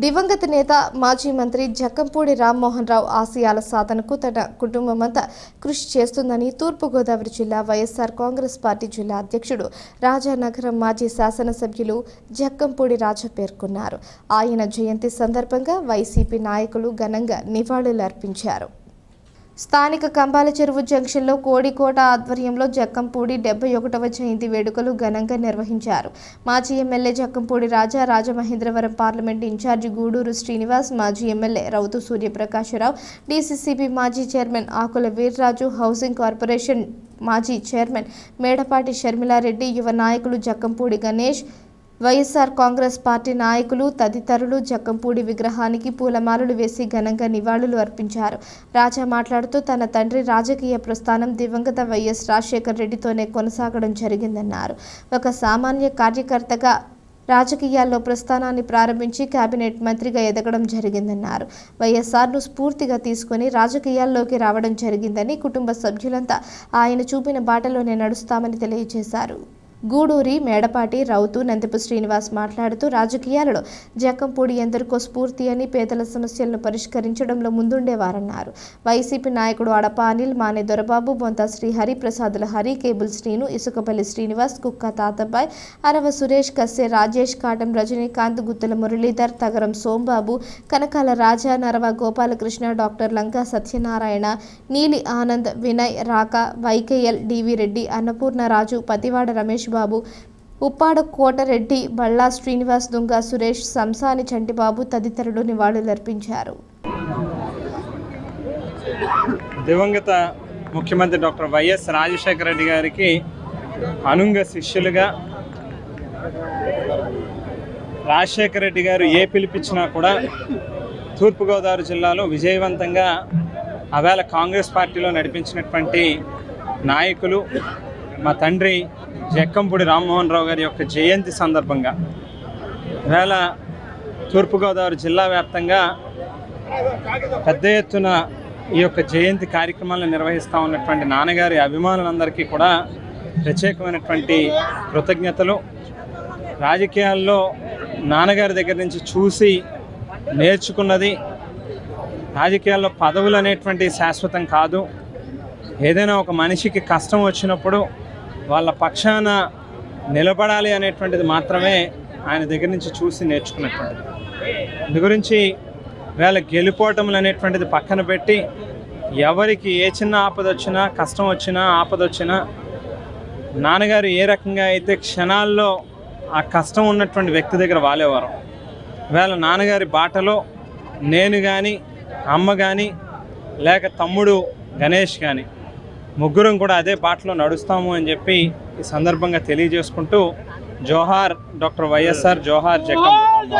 దివంగత నేత మాజీ మంత్రి జక్కంపూడి రామ్మోహన్ రావు ఆశయాల సాధనకు తన కుటుంబమంతా కృషి చేస్తుందని తూర్పుగోదావరి జిల్లా వైఎస్ఆర్ కాంగ్రెస్ పార్టీ జిల్లా అధ్యక్షుడు రాజానగరం మాజీ శాసనసభ్యులు జక్కంపూడి రాజా పేర్కొన్నారు. ఆయన జయంతి సందర్భంగా వైసీపీ నాయకులు ఘనంగా నివాళులర్పించారు. స్థానిక కంబాల చెరువు జంక్షన్లో కోడికోట ఆధ్వర్యంలో జక్కంపూడి 71వ జయంతి వేడుకలు ఘనంగా నిర్వహించారు. మాజీ ఎమ్మెల్యే జక్కంపూడి రాజా, రాజమహేంద్రవరం పార్లమెంట్ ఇన్ఛార్జి గూడూరు శ్రీనివాస్, మాజీ ఎమ్మెల్యే రౌతు సూర్యప్రకాశరావు, డీసీసీబీ మాజీ చైర్మన్ ఆకుల వీర్రాజు, హౌసింగ్ కార్పొరేషన్ మాజీ చైర్మన్ మేడపాటి షర్మిలారెడ్డి, యువ నాయకులు జక్కంపూడి గణేష్, వైఎస్ఆర్ కాంగ్రెస్ పార్టీ నాయకులు తదితరులు జక్కంపూడి విగ్రహానికి పూలమాలలు వేసి ఘనంగా నివాళులు అర్పించారు. రాజా మాట్లాడుతూ తన తండ్రి రాజకీయ ప్రస్థానం దివంగత వైఎస్ రాజశేఖర్ రెడ్డితోనే కొనసాగడం జరిగిందన్నారు. ఒక సామాన్య కార్యకర్తగా రాజకీయాల్లో ప్రస్థానాన్ని ప్రారంభించి కేబినెట్ మంత్రిగా ఎదగడం జరిగిందన్నారు. వైఎస్ఆర్ను స్ఫూర్తిగా తీసుకుని రాజకీయాల్లోకి రావడం జరిగిందని, కుటుంబ సభ్యులంతా ఆయన చూపిన బాటలోనే నడుస్తామని తెలియజేశారు. గూడూరి, మేడపాటి, రౌతు, నందిపు శ్రీనివాస్ మాట్లాడుతూ రాజకీయాలలో జక్కంపూడి ఎందరికో స్ఫూర్తి అని, పేదల సమస్యలను పరిష్కరించడంలో ముందుండేవారన్నారు. వైసీపీ నాయకుడు అడప అనిల్, మానే దొరబాబు, బొంత శ్రీహరి, ప్రసాదుల హరి, కేబుల్ శ్రీను, ఇసుకపల్లి శ్రీనివాస్, కుక్క తాతబ్బాయ్, అరవ సురేష్, కస్సే రాజేష్, కాటం రజనీకాంత్, గుత్తుల మురళీధర్, తగరం సోంబాబు, కనకాల రాజా, నరవ గోపాలకృష్ణ, డాక్టర్ లంకా సత్యనారాయణ, నీలి ఆనంద్, వినయ్, రాక, వైకేఎల్, డివి రెడ్డి, అన్నపూర్ణరాజు, పతివాడ రమేష్ బాబు, ఉప్పాడ కోటరెడ్డి, బళ్ళా శ్రీనివాస్, దుంగ సురేష్, సంసాని చంటిబాబు తదితరులు నివాళులర్పించారు. దివంగత ముఖ్యమంత్రి డాక్టర్ వైఎస్ రాజశేఖర రెడ్డి గారికి అనుంగ శిష్యులుగా రాజశేఖర రెడ్డి గారు ఏ పిలిపించినా కూడా తూర్పుగోదావరి జిల్లాలో విజయవంతంగా అవేళ కాంగ్రెస్ పార్టీలో నడిపించినటువంటి నాయకులు మా తండ్రి జక్కంపూడి రామ్మోహన్ రావు గారి యొక్క జయంతి సందర్భంగా వేళ తూర్పుగోదావరి జిల్లా వ్యాప్తంగా పెద్ద ఎత్తున ఈ యొక్క జయంతి కార్యక్రమాలను నిర్వహిస్తూ ఉన్నటువంటి నాన్నగారి అభిమానులందరికీ కూడా ప్రత్యేకమైనటువంటి కృతజ్ఞతలు. రాజకీయాల్లో నాన్నగారి దగ్గర నుంచి చూసి నేర్చుకున్నది, రాజకీయాల్లో పదవులు అనేటువంటి శాశ్వతం కాదు. ఏదైనా ఒక మనిషికి కష్టం వచ్చినప్పుడు వాళ్ళ పక్షాన నిలబడాలి అనేటువంటిది మాత్రమే ఆయన దగ్గర నుంచి చూసి నేర్చుకున్నటువంటిది. ఇందు గురించి వేళ గెలుపోవటములు అనేటువంటిది పక్కన పెట్టి ఎవరికి ఏ చిన్న ఆపద వచ్చినా, కష్టం వచ్చినా, ఆపద వచ్చినా నాన్నగారు ఏ రకంగా అయితే క్షణాల్లో ఆ కష్టం ఉన్నటువంటి వ్యక్తి దగ్గర వాలేవారు. వేళ నాన్నగారి బాటలో నేను కానీ, అమ్మ కానీ, లేక తమ్ముడు గణేష్ కానీ ముగ్గురం కూడా అదే బాటలో నడుస్తాము అని చెప్పి ఈ సందర్భంగా తెలియజేసుకుంటూ జోహార్ డాక్టర్ వైఎస్ఆర్, జోహార్ జక్కంపూడి.